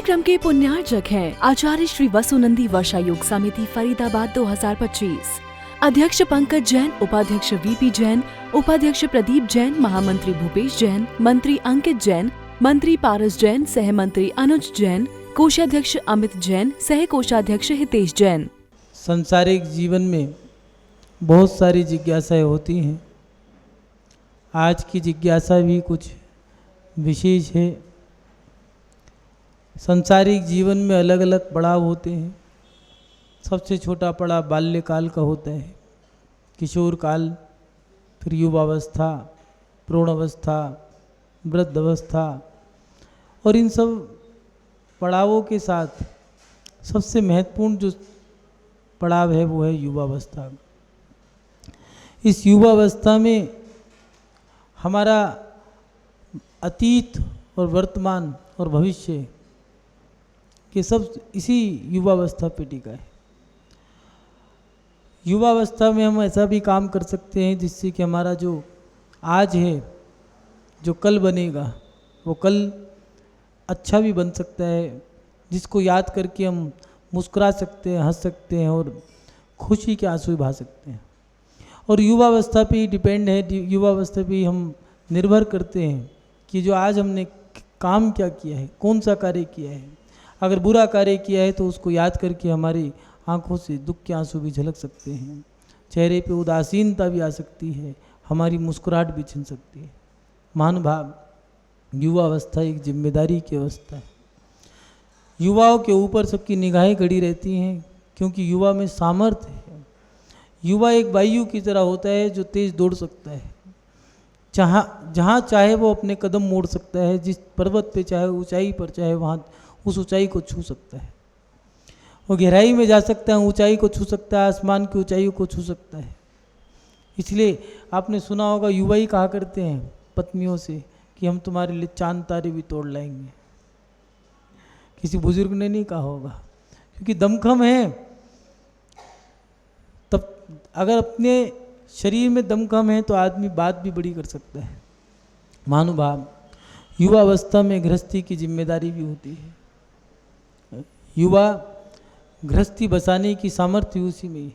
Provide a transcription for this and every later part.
कार्यक्रम के पुण्यार्जक हैं आचार्य श्री वसुनंदी वर्षा योग समिति फरीदाबाद 2025। अध्यक्ष पंकज जैन, उपाध्यक्ष वीपी जैन, उपाध्यक्ष प्रदीप जैन, महामंत्री भूपेश जैन, मंत्री अंकित जैन, मंत्री पारस जैन, सह मंत्री अनुज जैन, कोषाध्यक्ष अमित जैन, सह कोषाध्यक्ष हितेश जैन। सांसारिक जीवन में बहुत सारी जिज्ञासाएं होती हैं। आज की जिज्ञासा भी कुछ विशेष है। सांसारिक जीवन में अलग अलग पड़ाव होते हैं। सबसे छोटा पड़ाव बाल्यकाल का होता है, किशोर काल, फिर युवावस्था, प्रौढ़ावस्था, वृद्धावस्था, और इन सब पड़ावों के साथ सबसे महत्वपूर्ण जो पड़ाव है वो है युवावस्था। इस युवावस्था में हमारा अतीत और वर्तमान और भविष्य के सब इसी युवावस्था पे टिका है। युवावस्था में हम ऐसा भी काम कर सकते हैं जिससे कि हमारा जो आज है, जो कल बनेगा, वो कल अच्छा भी बन सकता है, जिसको याद करके हम मुस्कुरा सकते हैं, हंस सकते हैं और खुशी के आंसू बहा सकते हैं। और युवावस्था पे ही डिपेंड है, युवावस्था पे ही हम निर्भर करते हैं कि जो आज हमने काम क्या किया है, कौन सा कार्य किया है। अगर बुरा कार्य किया है तो उसको याद करके हमारी आंखों से दुख के आंसू भी झलक सकते हैं, चेहरे पे उदासीनता भी आ सकती है, हमारी मुस्कुराहट भी छिन सकती है। महानुभाव, युवावस्था एक जिम्मेदारी की अवस्था है। युवाओं के ऊपर सबकी निगाहें गड़ी रहती हैं क्योंकि युवा में सामर्थ्य है। युवा एक वायु की तरह होता है जो तेज दौड़ सकता है। जहाँ चाहे वो अपने कदम मोड़ सकता है, जिस पर्वत पे चाहे, ऊंचाई पर चाहे, वहाँ उस ऊंचाई को छू सकता है। वो गहराई में जा सकता है, ऊंचाई को छू सकता है, आसमान की ऊंचाइयों को छू सकता है। इसलिए आपने सुना होगा, युवा ही कहा करते हैं पत्नियों से कि हम तुम्हारे लिए चांद तारे भी तोड़ लाएंगे। किसी बुजुर्ग ने नहीं कहा होगा, क्योंकि दमखम है। तब अगर अपने शरीर में दमखम है तो आदमी बात भी बड़ी कर सकता है। महानुभाव, युवावस्था में गृहस्थी की जिम्मेदारी भी होती है। युवा गृहस्थी बसाने की सामर्थ्य उसी में है।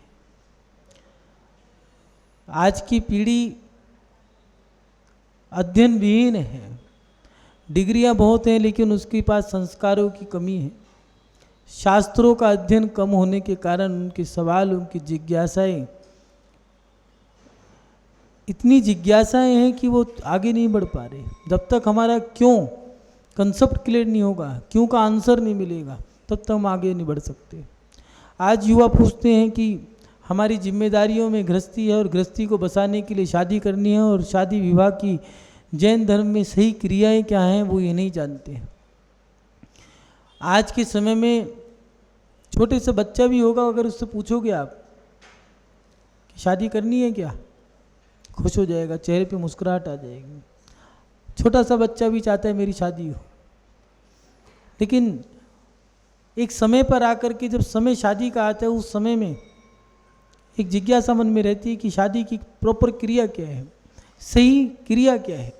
आज की पीढ़ी अध्ययन विहीन है। डिग्रियां बहुत हैं लेकिन उसके पास संस्कारों की कमी है। शास्त्रों का अध्ययन कम होने के कारण उनके सवाल, उनकी जिज्ञासाएं, इतनी जिज्ञासाएं हैं कि वो आगे नहीं बढ़ पा रहे। जब तक हमारा क्यों कंसेप्ट क्लियर नहीं होगा, क्यों का आंसर नहीं मिलेगा, तब तक हम आगे नहीं बढ़ सकते। आज युवा पूछते हैं कि हमारी जिम्मेदारियों में गृहस्थी है और गृहस्थी को बसाने के लिए शादी करनी है, और शादी विवाह की जैन धर्म में सही क्रियाएं क्या हैं वो ये नहीं जानते। आज के समय में छोटे से बच्चा भी होगा, अगर उससे पूछोगे आप कि शादी करनी है क्या, खुश हो जाएगा, चेहरे पे मुस्कुराहट आ जाएगी। छोटा सा बच्चा भी चाहता है मेरी शादी हो। लेकिन एक समय पर आकर के जब समय शादी का आता है, उस समय में एक जिज्ञासा मन में रहती है कि शादी की प्रॉपर क्रिया क्या है, सही क्रिया क्या है।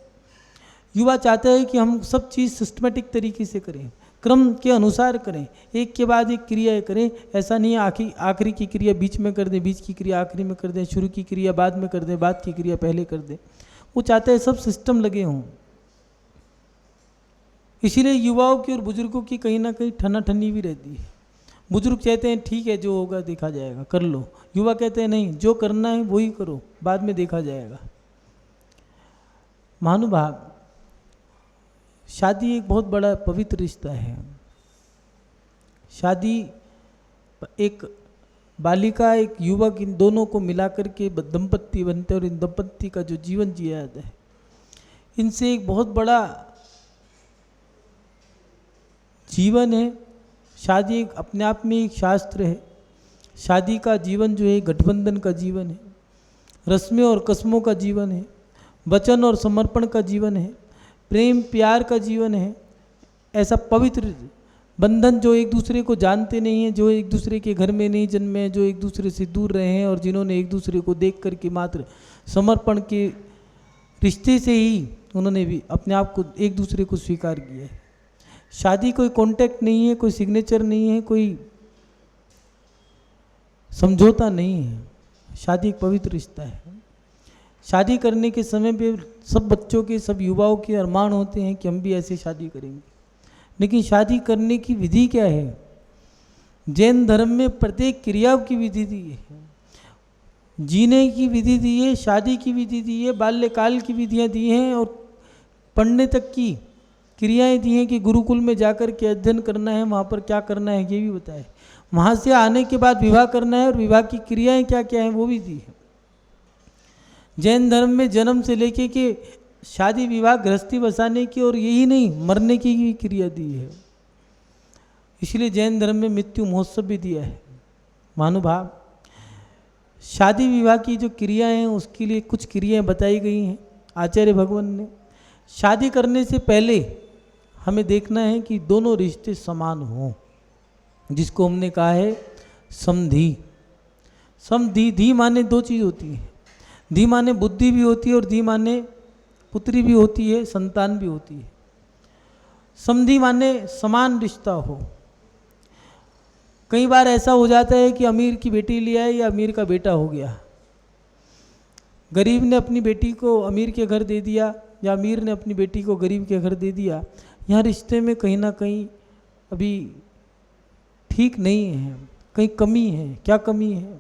युवा चाहता है कि हम सब चीज़ सिस्टमेटिक तरीके से करें, क्रम के अनुसार करें, एक के बाद एक क्रिया करें। ऐसा नहीं है आखिरी की क्रिया बीच में कर दें, बीच की क्रिया आखिरी में कर दें, शुरू की क्रिया बाद में कर दें, बाद की क्रिया पहले कर दें। वो चाहते हैं सब सिस्टम लगे हों। इसीलिए युवाओं की और बुजुर्गों की कहीं ना कहीं ठन्ना-ठन्नी भी रहती है। बुजुर्ग कहते हैं ठीक है, जो होगा देखा जाएगा, कर लो। युवा कहते हैं नहीं, जो करना है वही करो, बाद में देखा जाएगा। महानुभाव, शादी एक बहुत बड़ा पवित्र रिश्ता है। शादी एक बालिका, एक युवक, इन दोनों को मिलाकर के दंपत्ति बनते हैं और इन दंपत्ति का जो जीवन जिया जाता है, इनसे एक बहुत बड़ा जीवन है। शादी एक अपने आप में एक शास्त्र है। शादी का जीवन जो है गठबंधन का जीवन है, रस्में और कस्मों का जीवन है, वचन और समर्पण का जीवन है, प्रेम प्यार का जीवन है। ऐसा पवित्र बंधन जो एक दूसरे को जानते नहीं हैं, जो एक दूसरे के घर में नहीं जन्मे हैं, जो एक दूसरे से दूर रहे हैं और जिन्होंने एक दूसरे को देख कर के मात्र समर्पण के रिश्ते से ही उन्होंने भी अपने आप को एक दूसरे को स्वीकार किया है। शादी कोई कॉन्ट्रैक्ट नहीं है, कोई सिग्नेचर नहीं है, कोई समझौता नहीं है। शादी एक पवित्र रिश्ता है। शादी करने के समय पे सब बच्चों के, सब युवाओं के अरमान होते हैं कि हम भी ऐसे शादी करेंगे, लेकिन शादी करने की विधि क्या है? जैन धर्म में प्रत्येक क्रिया की विधि दी है, जीने की विधि दी है, शादी की विधि दी है, बाल्यकाल की विधियाँ दी हैं, और पढ़ने तक की क्रियाएं दी हैं कि गुरुकुल में जाकर के अध्ययन करना है, वहाँ पर क्या करना है ये भी बताया है। वहाँ से आने के बाद विवाह करना है, और विवाह की क्रियाएं क्या क्या हैं वो भी दी है। जैन धर्म में जन्म से लेके के शादी विवाह गृहस्थी बसाने की, और यही नहीं मरने की भी क्रिया दी है। इसलिए जैन धर्म में मृत्यु महोत्सव भी दिया है। महानुभाव, शादी विवाह की जो क्रियाएं हैं उसके लिए कुछ क्रियाएं बताई गई हैं आचार्य भगवान ने। शादी करने से पहले हमें देखना है कि दोनों रिश्ते समान हों, जिसको हमने कहा है समधि। समधि, धी माने दो चीज़ होती है। धी माने बुद्धि भी होती है, और धी माने पुत्री भी होती है, संतान भी होती है। समधि माने समान रिश्ता हो। कई बार ऐसा हो जाता है कि अमीर की बेटी ले आए या अमीर का बेटा हो गया, गरीब ने अपनी बेटी को अमीर के घर दे दिया या अमीर ने अपनी बेटी को गरीब के घर दे दिया। यहाँ रिश्ते में कहीं ना कहीं अभी ठीक नहीं है, कहीं कमी है। क्या कमी है?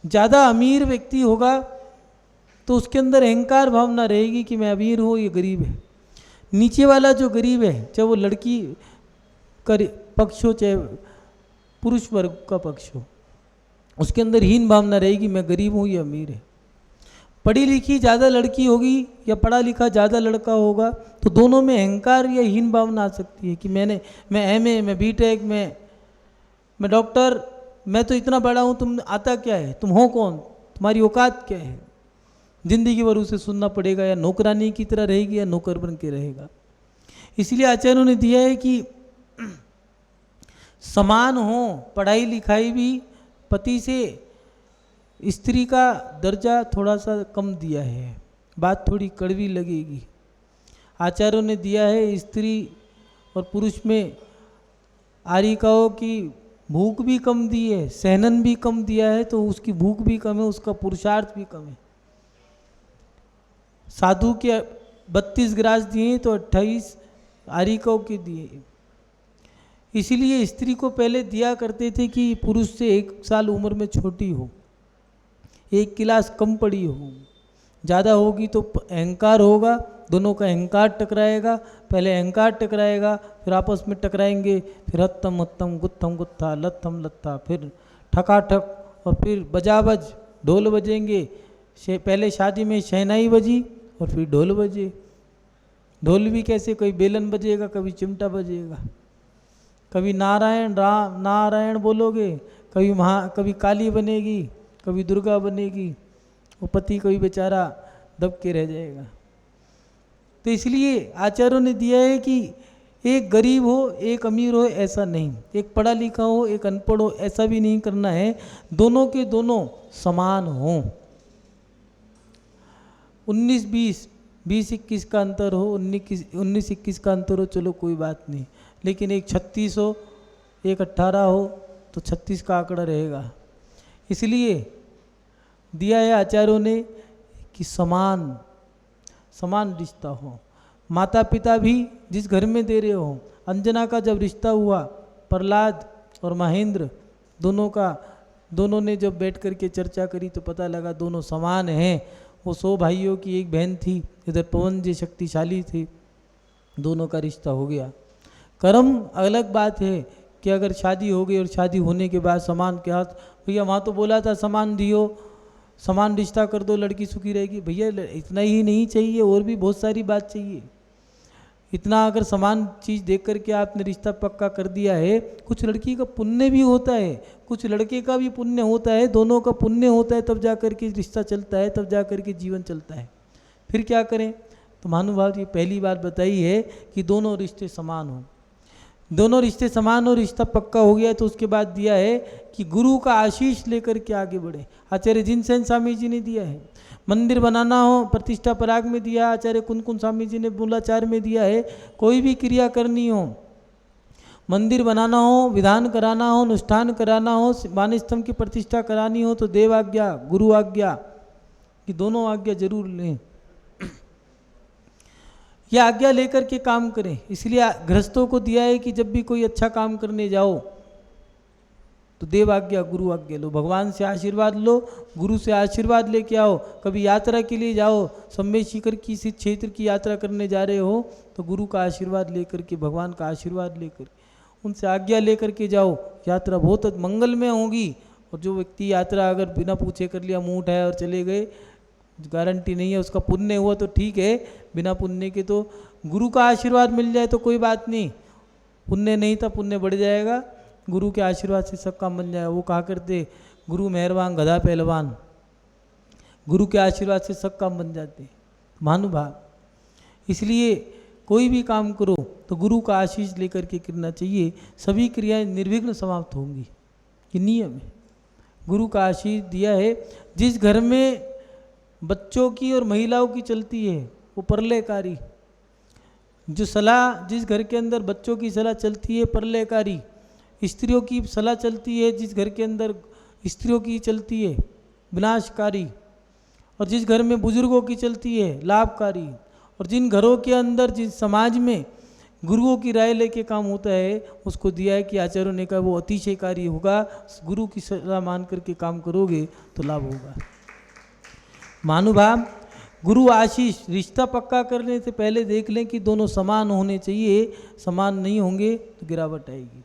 ज़्यादा अमीर व्यक्ति होगा तो उसके अंदर अहंकार भावना रहेगी कि मैं अमीर हूँ, ये गरीब है। नीचे वाला जो गरीब है, चाहे वो लड़की का पक्ष हो चाहे पुरुष वर्ग का पक्ष हो, उसके अंदर हीन भावना रहेगी, मैं गरीब हूँ, ये अमीर है। पढ़ी लिखी ज़्यादा लड़की होगी या पढ़ा लिखा ज़्यादा लड़का होगा तो दोनों में अहंकार या हीन भावना आ सकती है कि मैं एमए, मैं बीटेक, मैं डॉक्टर, मैं तो इतना बड़ा हूँ, तुम आता क्या है, तुम हो कौन, तुम्हारी औकात क्या है। जिंदगी भर उसे सुनना पड़ेगा, या नौकरानी की तरह रहेगी या नौकर बन के रहेगा। इसलिए आचार्यों ने दिया है कि समान हो, पढ़ाई लिखाई भी पति से स्त्री का दर्जा थोड़ा सा कम दिया है। बात थोड़ी कड़वी लगेगी। आचार्यों ने दिया है स्त्री और पुरुष में आरिकाओं की भूख भी कम दी है, सहनन भी कम दिया है, तो उसकी भूख भी कम है, उसका पुरुषार्थ भी कम है। साधु के 32 ग्रास दिए तो 28 आरिकाओं के दिए। इसीलिए स्त्री को पहले दिया करते थे कि पुरुष से 1 साल उम्र में छोटी हो, 1 क्लास कम पड़ी हो। ज़्यादा होगी तो अहंकार होगा, दोनों का अहंकार टकराएगा। पहले अहंकार टकराएगा, फिर आपस में टकराएंगे, फिर हत्तम हत्तम, गुत्थम गुत्था, लत्थम लत्था, फिर ठकाठक, और फिर बजाबज, ढोल बजेंगे। पहले शादी में शहनाई बजी और फिर ढोल बजे। ढोल भी कैसे, कोई बेलन बजेगा, कभी चिमटा बजेगा, कभी नारायण राम नारायण बोलोगे, कभी काली बनेगी, कभी दुर्गा बनेगी, वो पति कोई बेचारा दब के रह जाएगा। तो इसलिए आचार्यों ने दिया है कि एक गरीब हो एक अमीर हो ऐसा नहीं, एक पढ़ा लिखा हो एक अनपढ़ हो ऐसा भी नहीं करना है, दोनों के दोनों समान हों। 19-20, 20-21 का अंतर हो, 19-21 का अंतर हो, चलो कोई बात नहीं, लेकिन एक 36 हो एक 18 हो तो 36 का आंकड़ा रहेगा। इसलिए दिया है आचार्यों ने कि समान रिश्ता हो। माता पिता भी जिस घर में दे रहे हो, अंजना का जब रिश्ता हुआ, प्रहलाद और महेंद्र दोनों ने जब बैठ कर के चर्चा करी तो पता लगा दोनों समान हैं। वो 100 भाइयों की एक बहन थी, इधर पवन जी शक्तिशाली थे, दोनों का रिश्ता हो गया। कर्म अलग बात है कि अगर शादी हो गई और शादी होने के बाद समान के हाथ, भैया वहाँ तो बोला था समान दियो, समान रिश्ता कर दो, लड़की सुखी रहेगी। भैया इतना ही नहीं चाहिए, और भी बहुत सारी बात चाहिए। इतना अगर समान चीज़ देख करके आपने रिश्ता पक्का कर दिया है, कुछ लड़की का पुण्य भी होता है, कुछ लड़के का भी पुण्य होता है, दोनों का पुण्य होता है, तब जा कर के रिश्ता चलता है, तब जा कर के जीवन चलता है। फिर क्या करें? तो महानुभाव जी पहली बात बताई है कि दोनों रिश्ते समान हों। दोनों रिश्ते समान और रिश्ता पक्का हो गया तो उसके बाद दिया है कि गुरु का आशीष लेकर के आगे बढ़े। आचार्य जिनसेन स्वामी जी ने दिया है। मंदिर बनाना हो, प्रतिष्ठा पराग में दिया, आचार्य कुनकुन स्वामी जी ने मूलाचार में दिया है। कोई भी क्रिया करनी हो मंदिर बनाना हो, विधान कराना हो, अनुष्ठान कराना हो, वाणी स्तंभ की प्रतिष्ठा करानी हो तो देव आज्ञा, गुरु आज्ञा, ये दोनों आज्ञा जरूर लें। यह आज्ञा लेकर के काम करें। इसलिए गृहस्थों को दिया है कि जब भी कोई अच्छा काम करने जाओ तो देव आज्ञा, गुरु आज्ञा लो, भगवान से आशीर्वाद लो, गुरु से आशीर्वाद लेके आओ। कभी यात्रा के लिए जाओ, सम्मेद शिखर की इस क्षेत्र की यात्रा करने जा रहे हो तो गुरु का आशीर्वाद लेकर के, भगवान का आशीर्वाद लेकर, उनसे आज्ञा लेकर के जाओ। यात्रा बहुत मंगलमय होगी। और जो व्यक्ति यात्रा अगर बिना पूछे कर लिया, मुंह उठाया और चले गए, गारंटी नहीं है उसका पुण्य हुआ तो ठीक है, बिना पुण्य के तो गुरु का आशीर्वाद मिल जाए तो कोई बात नहीं, पुण्य नहीं था पुण्य बढ़ जाएगा, गुरु के आशीर्वाद से सब काम बन जाएगा। वो कहा करते, गुरु मेहरबान गधा पहलवान, गुरु के आशीर्वाद से सब काम बन जाते महानुभाव। इसलिए कोई भी काम करो तो गुरु का आशीष लेकर के करना चाहिए, सभी क्रियाएं निर्विघ्न समाप्त होंगी। ये नियम है, गुरु का आशीष दिया है। जिस घर में बच्चों की और महिलाओं की चलती है वो प्रलयकारी, जो सलाह जिस घर के अंदर बच्चों की सलाह चलती है प्रलयकारी, स्त्रियों की सलाह चलती है जिस घर के अंदर स्त्रियों की चलती है विनाशकारी, और जिस घर में बुजुर्गों की चलती है लाभकारी, और जिन घरों के अंदर जिस समाज में गुरुओं की राय लेके काम होता है उसको दिया है कि आचार्यों ने कहा वो अतिशयकारी होगा। गुरु की सलाह मान करके काम करोगे तो लाभ होगा। महानुभाव, गुरु आशीष, रिश्ता पक्का करने से पहले देख लें कि दोनों समान होने चाहिए, समान नहीं होंगे तो गिरावट आएगी।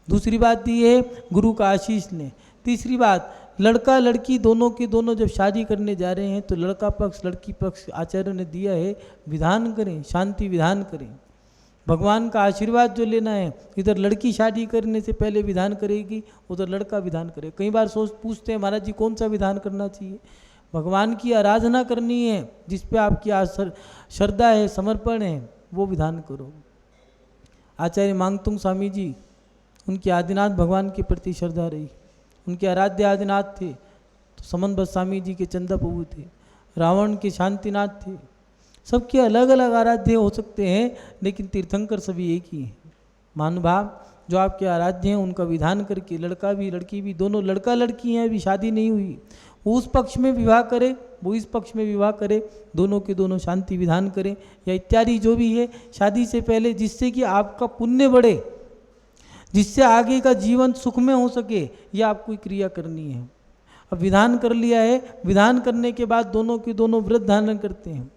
दूसरी बात दी है गुरु का आशीष लें। तीसरी बात, लड़का लड़की दोनों के दोनों जब शादी करने जा रहे हैं तो लड़का पक्ष लड़की पक्ष आचार्य ने दिया है विधान करें, शांति विधान करें, भगवान का आशीर्वाद जो लेना है। इधर लड़की शादी करने से पहले विधान करेगी, उधर लड़का विधान करे। कई बार पूछते हैं महाराज जी कौन सा विधान करना चाहिए? भगवान की आराधना करनी है, जिस पे आपकी श्रद्धा है, समर्पण है, वो विधान करो। आचार्य मांगतुंग स्वामी जी, उनकी आदिनाथ भगवान के प्रति श्रद्धा रही, उनके आराध्य आदिनाथ थे। तो समन्वत स्वामी जी के चंदा प्रभु थे, रावण के शांतिनाथ थे। सबके अलग अलग आराध्य हो सकते हैं लेकिन तीर्थंकर सभी एक ही हैं। महानुभाव, जो आपके आराध्य हैं उनका विधान करके लड़का भी लड़की भी, दोनों लड़का लड़की हैं, अभी शादी नहीं हुई, वो उस पक्ष में विवाह करे, वो इस पक्ष में विवाह करे, दोनों के दोनों शांति विधान करें या इत्यादि जो भी है शादी से पहले, जिससे कि आपका पुण्य बढ़े, जिससे आगे का जीवन सुखमय हो सके, यह आपको क्रिया करनी है। अब विधान कर लिया है, विधान करने के बाद दोनों के दोनों व्रत धारण करते हैं।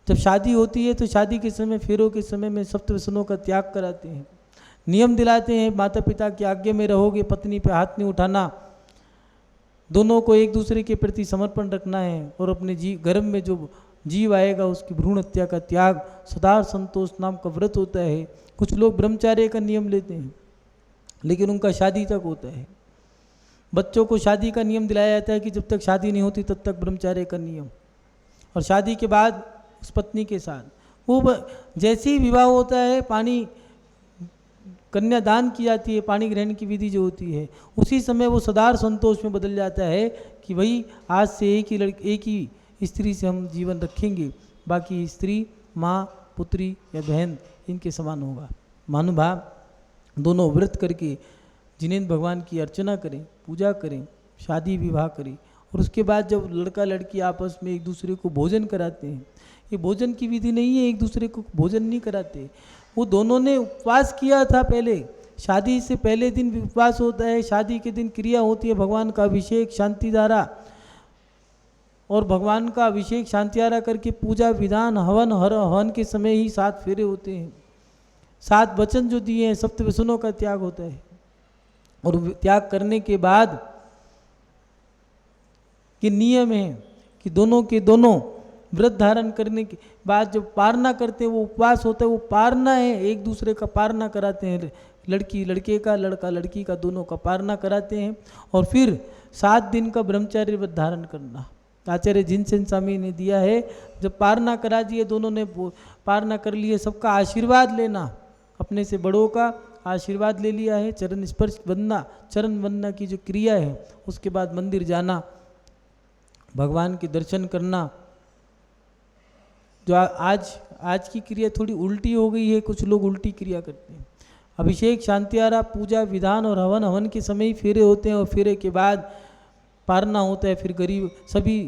जब शादी होती है तो शादी के समय, फेरों के समय में सप्तव्यसनों का त्याग कराते हैं, नियम दिलाते हैं, माता पिता की आज्ञा में रहोगे, पत्नी पे हाथ नहीं उठाना, दोनों को एक दूसरे के प्रति समर्पण रखना है, और अपने गर्भ में जो जीव आएगा उसकी भ्रूण हत्या का त्याग, सदा संतोष नाम का व्रत होता है। कुछ लोग ब्रह्मचार्य का नियम लेते हैं लेकिन उनका शादी तक होता है। बच्चों को शादी का नियम दिलाया जाता है कि जब तक शादी नहीं होती तब तक ब्रह्मचार्य का नियम, और शादी के बाद उस पत्नी के साथ वो जैसे ही विवाह होता है, पानी कन्यादान की जाती है, पानी ग्रहण की विधि जो होती है, उसी समय वो सदार संतोष में बदल जाता है कि भाई आज से एक ही स्त्री से हम जीवन रखेंगे, बाकी स्त्री माँ, पुत्री या बहन इनके समान होगा। महानुभाव, दोनों व्रत करके जिनेंद्र भगवान की अर्चना करें, पूजा करें, शादी विवाह करें, और उसके बाद जब लड़का लड़की आपस में एक दूसरे को भोजन कराते हैं, ये भोजन की विधि नहीं है, एक दूसरे को भोजन नहीं कराते, वो दोनों ने उपवास किया था पहले, शादी से पहले दिन उपवास होता है, शादी के दिन क्रिया होती है, भगवान का अभिषेक शांति धारा, और भगवान का अभिषेक शांति धारा करके पूजा विधान हवन के समय ही 7 फेरे होते हैं, 7 वचन जो दिए हैं, सप्तव्यसनों का त्याग होता है, और त्याग करने के बाद ये नियम है कि दोनों के दोनों व्रत धारण करने के बाद जो पारना करते हैं वो उपवास होता है, वो पारना है, एक दूसरे का पारना कराते हैं, लड़की लड़के का, लड़का लड़की का, दोनों का पारना कराते हैं, और फिर 7 दिन का ब्रह्मचार्य व्रत धारण करना आचार्य जिनसेन स्वामी ने दिया है। जब पारना करा दिए, दोनों ने पारना कर लिए, सबका आशीर्वाद लेना, अपने से बड़ों का आशीर्वाद ले लिया है, चरण स्पर्श वंदना, चरण वंदना की जो क्रिया है, उसके बाद मंदिर जाना, भगवान के दर्शन करना। जो आज की क्रिया थोड़ी उल्टी हो गई है, कुछ लोग उल्टी क्रिया करते हैं। अभिषेक, शांतियारा, पूजा, विधान और हवन, हवन के समय ही फेरे होते हैं और फेरे के बाद पारना होता है। फिर गरीब सभी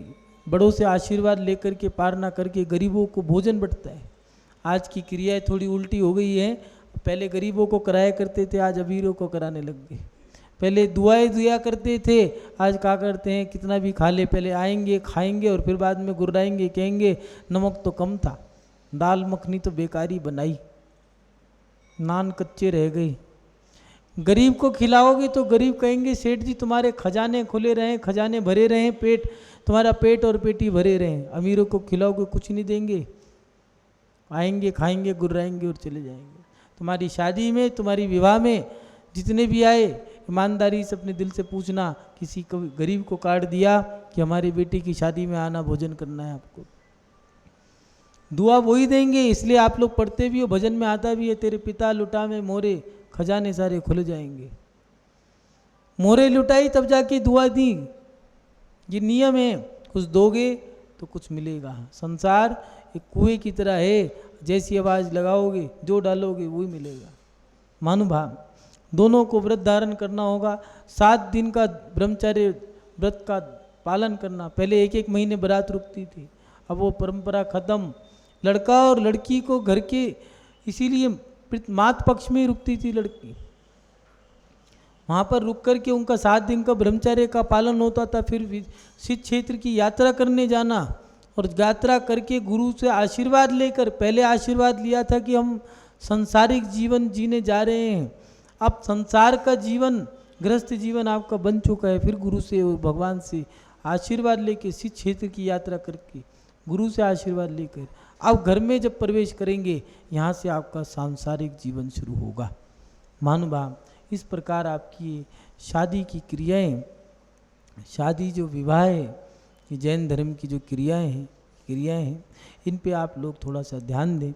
बड़ों से आशीर्वाद लेकर के पारना करके गरीबों को भोजन बंटता है। आज की क्रियाएं थोड़ी उल्टी हो गई है, पहले गरीबों को कराया करते थे, आज अमीरों को कराने लग गए। पहले दुआएं दिया करते थे, आज क्या करते हैं, कितना भी खा ले, पहले आएंगे खाएंगे और फिर बाद में गुर्राएंगे, कहेंगे नमक तो कम था, दाल मखनी तो बेकारी बनाई, नान कच्चे रह गए। गरीब को खिलाओगे तो गरीब कहेंगे सेठ जी तुम्हारे खजाने खुले रहें, खजाने भरे रहें, पेट तुम्हारा पेट और पेटी भरे रहें। अमीरों को खिलाओगे कुछ नहीं देंगे, आएंगे खाएंगे गुर्राएंगे और चले जाएंगे। तुम्हारी शादी में, तुम्हारी विवाह में जितने भी आए, ईमानदारी से अपने दिल से पूछना, किसी को गरीब को कार्ड दिया कि हमारी बेटी की शादी में आना, भोजन करना है आपको। दुआ वही देंगे, इसलिए आप लोग पढ़ते भी हो, भजन में आता भी है, तेरे पिता लुटा में मोरे, खजाने सारे खुल जाएंगे। मोरे लुटाई तब जाके दुआ दी, ये नियम है, कुछ दोगे तो कुछ मिलेगा। संसार एक कुएं की तरह है, जैसी आवाज़ लगाओगे जो डालोगे वही मिलेगा। महानुभाव, दोनों को व्रत धारण करना होगा। 7 दिन का ब्रह्मचर्य व्रत का पालन करना। पहले 1-1 महीने बारात रुकती थी, अब वो परंपरा खत्म। लड़का और लड़की को घर के, इसीलिए मात पक्ष में ही रुकती थी लड़की, वहाँ पर रुक कर के उनका 7 दिन का ब्रह्मचर्य का पालन होता था। फिर सिद्ध क्षेत्र की यात्रा करने जाना और यात्रा करके गुरु से आशीर्वाद लेकर, पहले आशीर्वाद लिया था कि हम सांसारिक जीवन जीने जा रहे हैं, अब संसार का जीवन, गृहस्थ जीवन आपका बन चुका है। फिर गुरु से और भगवान से आशीर्वाद लेके, सिद्ध क्षेत्र की यात्रा करके गुरु से आशीर्वाद लेकर अब घर में जब प्रवेश करेंगे, यहाँ से आपका सांसारिक जीवन शुरू होगा। महानुभाव, इस प्रकार आपकी शादी की क्रियाएं, शादी जो विवाह है, ये जैन धर्म की जो क्रियाएं हैं, इन पे आप लोग थोड़ा सा ध्यान दें।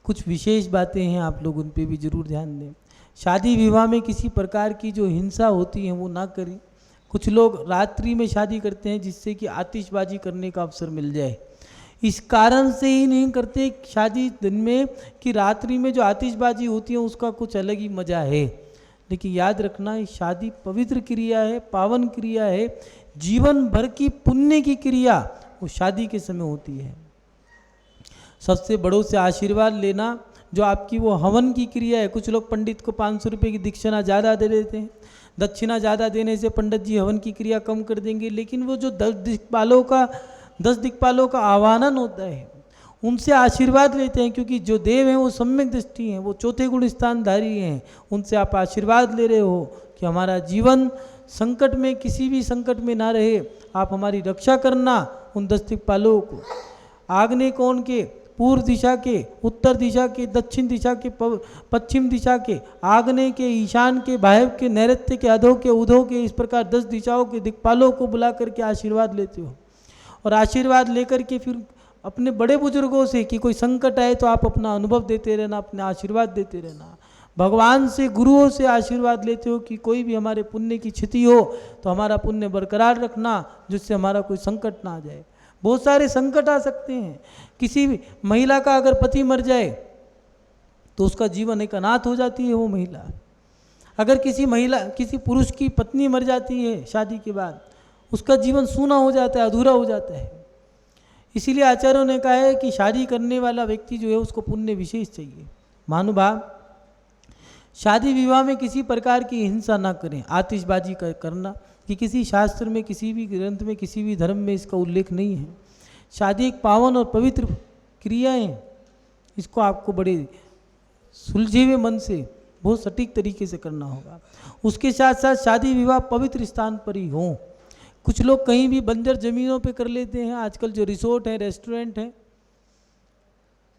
कुछ विशेष बातें हैं, आप लोग उन पे भी जरूर ध्यान दें। शादी विवाह में किसी प्रकार की जो हिंसा होती है वो ना करें। कुछ लोग रात्रि में शादी करते हैं जिससे कि आतिशबाजी करने का अवसर मिल जाए, इस कारण से ही नहीं करते शादी दिन में कि रात्रि में जो आतिशबाजी होती है उसका कुछ अलग ही मज़ा है। लेकिन याद रखना, ये शादी पवित्र क्रिया है, पावन क्रिया है, जीवन भर की पुण्य की क्रिया वो शादी के समय होती है। सबसे बड़ों से आशीर्वाद लेना, जो आपकी वो हवन की क्रिया है। कुछ लोग पंडित को 500 रुपये की दक्षिणा ज़्यादा दे देते हैं, दक्षिणा ज़्यादा देने से पंडित जी हवन की क्रिया कम कर देंगे, लेकिन वो जो 10 दिक्पालों का आह्वान होता है, उनसे आशीर्वाद लेते हैं, क्योंकि जो देव हैं वो सम्यक दृष्टि हैं, वो चौथे गुण स्थानधारी हैं। उनसे आप आशीर्वाद ले रहे हो कि हमारा जीवन संकट में, किसी भी संकट में ना रहे, आप हमारी रक्षा करना। उन 10 दिक्पालों को, आग्नेय कोण के, पूर्व दिशा के, उत्तर दिशा के, दक्षिण दिशा के, पश्चिम दिशा के, आग्नेय के, ईशान के, वायव्य के, नैऋत्य के, अधो के, उधो के, इस प्रकार 10 दिशाओं के दिक्पालों को बुला करके आशीर्वाद लेते हो। और आशीर्वाद लेकर के फिर अपने बड़े बुजुर्गों से कि कोई संकट आए तो आप अपना अनुभव देते रहना, अपने आशीर्वाद देते रहना। भगवान से, गुरुओं से आशीर्वाद लेते हो कि कोई भी हमारे पुण्य की क्षति हो तो हमारा पुण्य बरकरार रखना, जिससे हमारा कोई संकट ना आ जाए। बहुत सारे संकट आ सकते हैं। किसी भी महिला का अगर पति मर जाए तो उसका जीवन एक अनाथ हो जाती है वो महिला। अगर किसी पुरुष की पत्नी मर जाती है शादी के बाद, उसका जीवन सूना हो जाता है, अधूरा हो जाता है। इसीलिए आचार्यों ने कहा है कि शादी करने वाला व्यक्ति जो है उसको पुण्य विशेष चाहिए। महानुभाव, शादी विवाह में किसी प्रकार की हिंसा ना करें, आतिशबाजी करना कि किसी शास्त्र में, किसी भी ग्रंथ में, किसी भी धर्म में इसका उल्लेख नहीं है। शादी एक पावन और पवित्र क्रिया है, इसको आपको बड़े सुलझे हुए मन से बहुत सटीक तरीके से करना होगा। उसके साथ साथ शादी विवाह पवित्र स्थान पर ही हो। कुछ लोग कहीं भी बंजर जमीनों पे कर लेते हैं। आजकल जो रिसोर्ट है, रेस्टोरेंट है,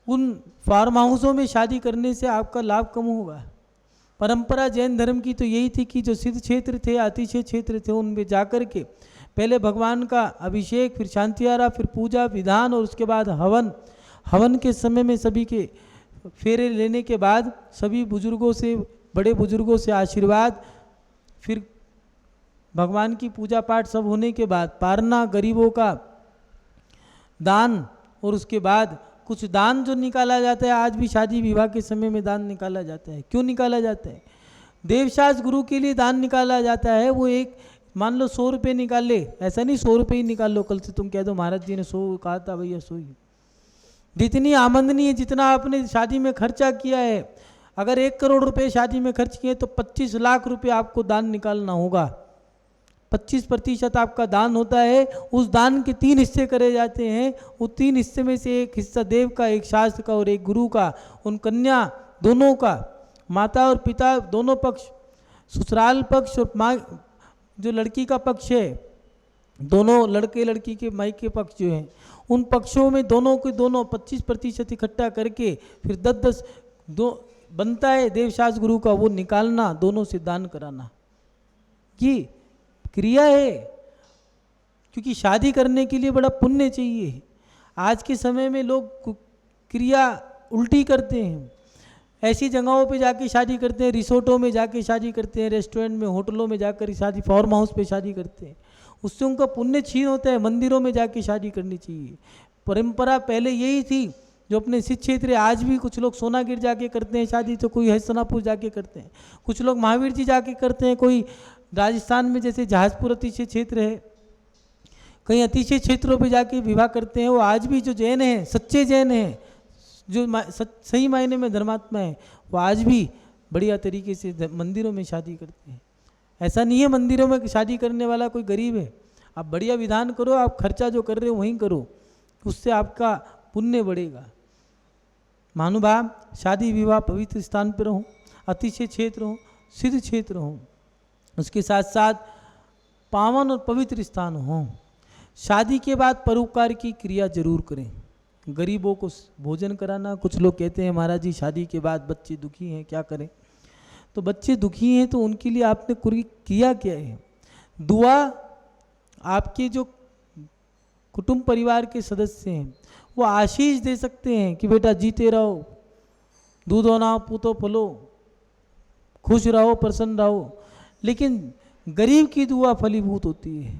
उन फार्म हाउसों में शादी करने से आपका लाभ कम होगा। परंपरा जैन धर्म की तो यही थी कि जो सिद्ध क्षेत्र थे, अतिशय क्षेत्र थे, उनमें जाकर के पहले भगवान का अभिषेक, फिर शांतियारा, फिर पूजा विधान और उसके बाद हवन। हवन के समय में सभी के फेरे लेने के बाद सभी बुजुर्गों से, बड़े बुजुर्गों से आशीर्वाद, फिर भगवान की पूजा पाठ सब होने के बाद पारना, गरीबों का दान और उसके बाद कुछ दान जो निकाला जाता है, आज भी शादी विवाह के समय में दान निकाला जाता है। क्यों निकाला जाता है? देवशास्त्र गुरु के लिए दान निकाला जाता है। वो एक मान लो 100 रुपये निकाल ले, ऐसा नहीं 100 रुपये ही निकाल लो, कल से तुम कह दो महाराज जी ने 100 कहा था, भैया 100 ही। जितनी आमदनी है, जितना आपने शादी में खर्चा किया है, अगर 1 करोड़ रुपए शादी में खर्च किए तो 25 लाख रुपए आपको दान निकालना होगा। 25% आपका दान होता है। उस दान के 3 हिस्से करे जाते हैं। वो 3 हिस्से में से एक हिस्सा देव का, एक शास्त्र का और एक गुरु का, उन कन्या दोनों का, माता और पिता दोनों पक्ष, ससुराल पक्ष और माँ जो लड़की का पक्ष है, दोनों लड़के लड़की के मायके पक्ष जो हैं, उन पक्षों में दोनों के दोनों 25% इकट्ठा करके फिर 10-10 दो बनता है देवशास्त्र गुरु का, वो निकालना, दोनों से दान कराना, ये क्रिया है। क्योंकि शादी करने के लिए बड़ा पुण्य चाहिए। आज के समय में लोग क्रिया उल्टी करते हैं। ऐसी जगहों पे जाके शादी करते हैं, रिसोर्टों में जाके शादी करते हैं, रेस्टोरेंट में, होटलों में जाकर शादी, फार्म हाउस पे शादी करते हैं। उससे उनका पुण्य छीन होता है। मंदिरों में जाके शादी करनी चाहिए। परंपरा पहले यही थी जो अपने सिद्ध क्षेत्र, आज भी कुछ लोग सोनागिर जाके करते हैं शादी, तो कोई हसनापुर जाके करते हैं, कुछ लोग महावीर जी जाके करते हैं, कोई राजस्थान में जैसे जहाजपुर अतिशय क्षेत्र है, कई अतिशय क्षेत्रों पे जाके विवाह करते हैं। वो आज भी जो जैन हैं, सच्चे जैन हैं, जो सही मायने में धर्मात्मा है, वो आज भी बढ़िया तरीके से मंदिरों में शादी करते हैं। ऐसा नहीं है मंदिरों में शादी करने वाला कोई गरीब है। आप बढ़िया विधान करो, आप खर्चा जो कर रहे हो वहीं करो, उससे आपका पुण्य बढ़ेगा। महानुभाव, शादी विवाह पवित्र स्थान पर हो, अतिशय क्षेत्र हो, सिद्ध क्षेत्र हो, उसके साथ साथ पावन और पवित्र स्थान हो। शादी के बाद परोपकार की क्रिया जरूर करें। गरीबों को भोजन कराना। कुछ लोग कहते हैं महाराज जी शादी के बाद बच्चे दुखी हैं, क्या करें? तो बच्चे दुखी हैं तो उनके लिए आपने किया क्या है? दुआ, आपके जो कुटुंब परिवार के सदस्य हैं वो आशीष दे सकते हैं कि बेटा जीते रहो, दूधो ना पूतो फलो, खुश रहो, प्रसन्न रहो। लेकिन गरीब की दुआ फलीभूत होती है,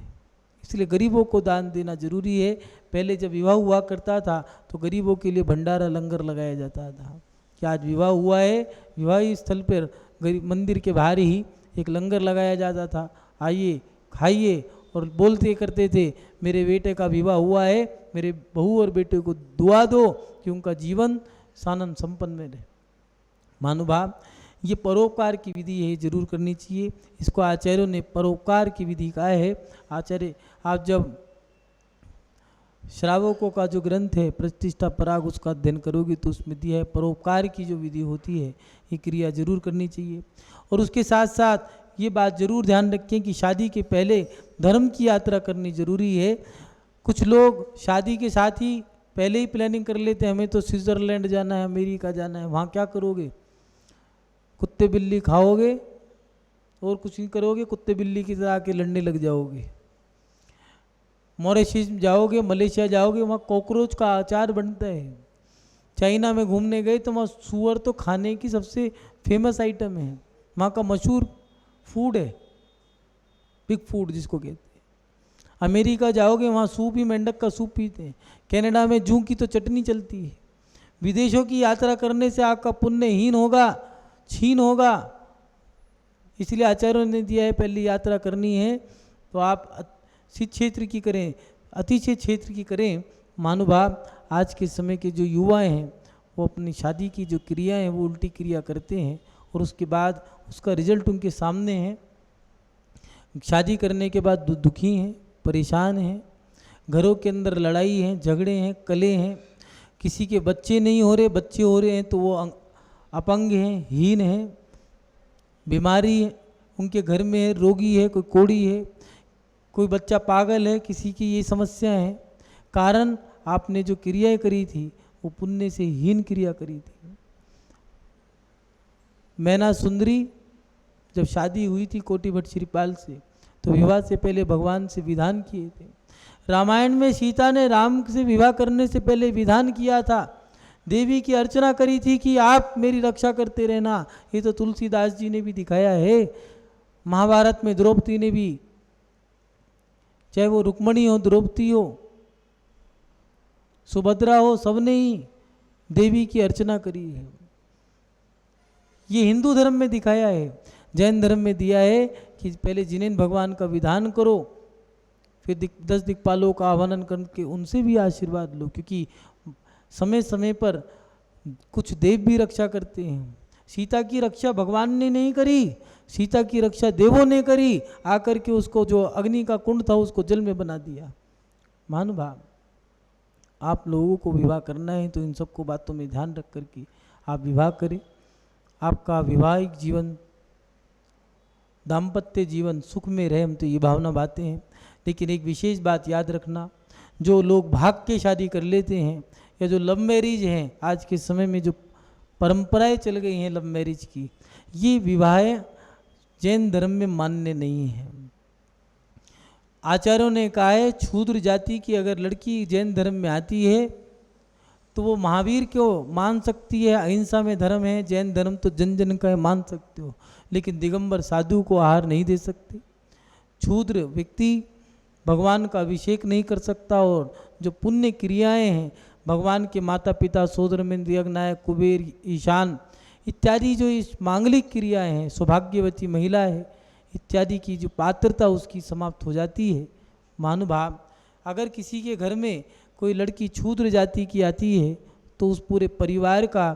इसलिए गरीबों को दान देना जरूरी है। पहले जब विवाह हुआ करता था तो गरीबों के लिए भंडारा लंगर लगाया जाता था कि आज विवाह हुआ है, विवाह स्थल पर गरीब मंदिर के बाहर ही एक लंगर लगाया जाता था, आइए खाइए, और बोलते करते थे मेरे बेटे का विवाह हुआ है, मेरे बहू और बेटे को दुआ दो कि उनका जीवन सानंद संपन्न रहे। महानुभाव, ये परोपकार की विधि है, जरूर करनी चाहिए। इसको आचार्यों ने परोपकार की विधि कहा है। आचार्य, आप जब श्रावकों का जो ग्रंथ है प्रतिष्ठा पराग, उसका अध्ययन करोगे तो उसमें दिया है परोपकार की जो विधि होती है, ये क्रिया जरूर करनी चाहिए। और उसके साथ साथ ये बात जरूर ध्यान रखें कि शादी के पहले धर्म की यात्रा करनी जरूरी है। कुछ लोग शादी के साथ ही पहले ही प्लानिंग कर लेते हैं, हमें तो स्विट्जरलैंड जाना है, अमेरिका जाना है, वहाँ क्या करोगे? कुत्ते बिल्ली खाओगे और कुछ नहीं करोगे, कुत्ते बिल्ली की तरह आके लड़ने लग जाओगे। मॉरिशस जाओगे, मलेशिया जाओगे, वहाँ कॉकरोच का अचार बनता है। चाइना में घूमने गए तो वहाँ सूअर तो खाने की सबसे फेमस आइटम है, वहाँ का मशहूर फूड है, पिग फूड जिसको कहते हैं। अमेरिका जाओगे, वहाँ सूप ही मेंढक का सूप पीते हैं। कनाडा में जूं की तो चटनी चलती है। विदेशों की यात्रा करने से आपका पुण्यहीन होगा, छीन होगा। इसलिए आचार्यों ने दिया है पहली यात्रा करनी है तो आप सिद्ध क्षेत्र की करें, अतिशय क्षेत्र की करें। महानुभाव, आज के समय के जो युवा हैं वो अपनी शादी की जो क्रिया है वो उल्टी क्रिया करते हैं और उसके बाद उसका रिजल्ट उनके सामने है। शादी करने के बाद दुखी हैं, परेशान हैं, घरों के अंदर लड़ाई है, झगड़े हैं, कले हैं, किसी के बच्चे नहीं हो रहे, बच्चे हो रहे हैं तो वो अपंग हैं, हीन हैं, बीमारी है उनके घर में है, रोगी है, कोई कोढ़ी है, कोई बच्चा पागल है, किसी की ये समस्या है। कारण आपने जो क्रियाएं करी थी वो पुण्य से हीन क्रिया करी थी। मैना सुंदरी जब शादी हुई थी कोटि भट्ट श्रीपाल से तो विवाह से पहले भगवान से विधान किए थे। रामायण में सीता ने राम से विवाह करने से पहले विधान किया था, देवी की अर्चना करी थी कि आप मेरी रक्षा करते रहना। ये तो तुलसीदास जी ने भी दिखाया है। महाभारत में द्रौपदी ने भी, चाहे वो रुक्मणी हो, द्रौपदी हो, सुभद्रा हो, सबने ही देवी की अर्चना करी है। ये हिंदू धर्म में दिखाया है। जैन धर्म में दिया है कि पहले जिनेन्द्र भगवान का विधान करो, फिर 10 दिक्पालों का आह्वान करके उनसे भी आशीर्वाद लो, क्योंकि समय समय पर कुछ देव भी रक्षा करते हैं। सीता की रक्षा भगवान ने नहीं करी, सीता की रक्षा देवों ने करी, आकर के उसको जो अग्नि का कुंड था उसको जल में बना दिया। महानुभाव, आप लोगों को विवाह करना है तो इन सबको बातों में ध्यान रख करके आप विवाह करें। आपका वैवाहिक जीवन, दाम्पत्य जीवन सुख में रहे, हम तो ये भावना बातें हैं। लेकिन एक विशेष बात याद रखना, जो लोग भाग के शादी कर लेते हैं या जो लव मैरिज हैं, आज के समय में जो परंपराएं चल गई हैं लव मैरिज की, ये विवाह जैन धर्म में मान्य नहीं है। आचार्यों ने कहा है शूद्र जाति की अगर लड़की जैन धर्म में आती है तो वो महावीर को मान सकती है, अहिंसा में धर्म है, जैन धर्म तो जन जन का है, मान सकते हो, लेकिन दिगंबर साधु को आहार नहीं दे सकते। शूद्र व्यक्ति भगवान का अभिषेक नहीं कर सकता, और जो पुण्य क्रियाएं हैं भगवान के माता पिता, सोदरमिंद, यज्ञनायक, कुबेर, ईशान इत्यादि जो इस मांगलिक क्रियाएं हैं, सौभाग्यवती महिला है इत्यादि की जो पात्रता उसकी समाप्त हो जाती है। महानुभाव, अगर किसी के घर में कोई लड़की शूद्र जाति की आती है तो उस पूरे परिवार का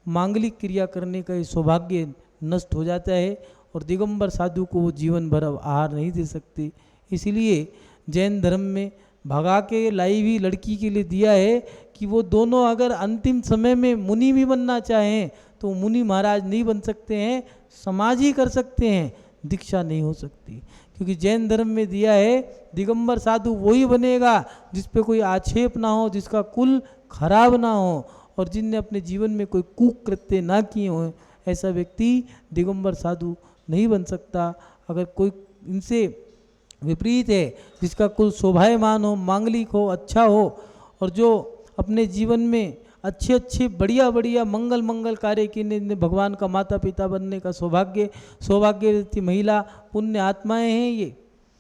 मांगलिक क्रिया करने का सौभाग्य नष्ट हो जाता है, और दिगंबर साधु को वो जीवन भर आहार नहीं दे सकते। इसलिए जैन धर्म में भगा के लाई हुई लड़की के लिए दिया है कि वो दोनों अगर अंतिम समय में मुनि भी बनना चाहें तो मुनि महाराज नहीं बन सकते हैं, समाज ही कर सकते हैं, दीक्षा नहीं हो सकती। क्योंकि जैन धर्म में दिया है दिगंबर साधु वही बनेगा जिस पे कोई आक्षेप ना हो, जिसका कुल खराब ना हो, और जिनने अपने जीवन में कोई कुकृत्य ना किए हों, ऐसा व्यक्ति दिगंबर साधु नहीं बन सकता। अगर कोई इनसे विपरीत है, जिसका कुल शोभायमान हो, मांगलिक हो, अच्छा हो, और जो अपने जीवन में अच्छे अच्छे बढ़िया बढ़िया मंगल कार्य किए, भगवान का माता पिता बनने का सौभाग्यवती महिला पुण्य आत्माएं हैं ये।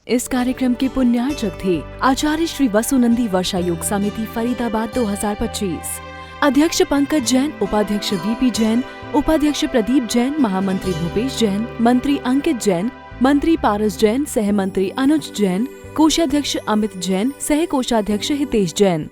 इस कार्यक्रम के पुण्यार्चक थे आचार्य श्री वसुनंदी वर्षा योग समिति फरीदाबाद 2025, अध्यक्ष पंकज जैन, उपाध्यक्ष वीपी जैन, उपाध्यक्ष प्रदीप जैन, महामंत्री भूपेश जैन, मंत्री अंकित जैन, मंत्री पारस जैन, सह मंत्री अनुज जैन, कोषाध्यक्ष अमित जैन, सह कोषाध्यक्ष हितेश जैन।